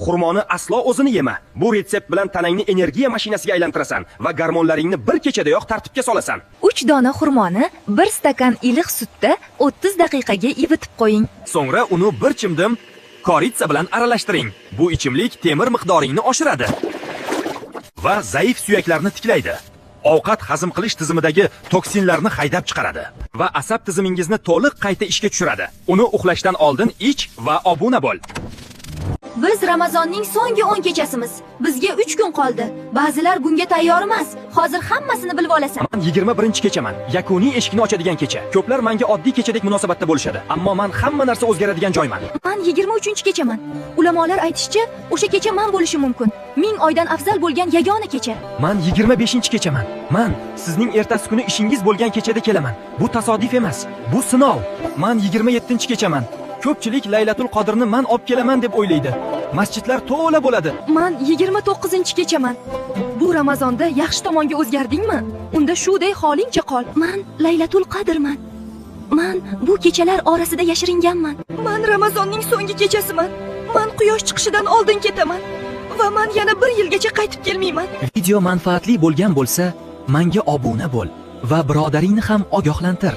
Xurmoni aslo o'zini yema. Bu retsept bilan tanangni energiya mashinasiga aylantirasan va gormonlaringni bir kechadayoq tartibga solasan. 3 dona xurmoni 1 stakan iliq sutda 30 daqiqaga ivitib qo'ying. So'ngra uni bir chimdim koritsa bilan aralashtiring. Bu ichimlik temir miqdoringni oshiradi va zaif suyaklarni tiklaydi. Ovqat hazm qilish tizimidagi toksinlarni haydab chiqaradi va asab tizimingizni to'liq qayta ishga tushiradi. Uni uxlashdan oldin ich va obuna bo'l. Biz Ramazonning so'nggi 10 kechasimiz. Bizga 3 kun qoldi. Ba'zilar bunga tayyor emas. Hozir hammasini bilib olasan. Men 21-kechaman. Yakuniy eshikni ochadigan kecha. Ko'plar menga oddiy kechadek munosabatda bo'lishadi, ammo men hamma narsa o'zgaradigan joyman. Men 23-kechaman. Ulamolar aytishicha, o'sha kecha men bo'lishim mumkin. 1000 oydan afzal bo'lgan yagona kecha. Men 25-kechaman. Men sizning ertasi kuni ishingiz bo'lgan kechada kelaman. Bu tasodif emas. Bu sinov. Men 27-kechaman. Ko'pchilik Laylatul Qodirni men olib kelaman deb o'ylaydi. Masjidlar to'la bo'ladi. Men 29-kechaman. Bu Ramazonda yaxshi tomonga o'zgardingmi? Unda shuday holingcha qol. Men Laylatul Qodirman. Men bu kechalar orasida yashiringanman. Men Ramazonning so'nggi kechasiman. Men quyosh chiqishidan oldin ketaman va men yana 1 yilgacha qaytib kelmayman. Video manfaatli bo'lgan bo'lsa, menga obuna bo'l va birodaringni ham ogohlantir.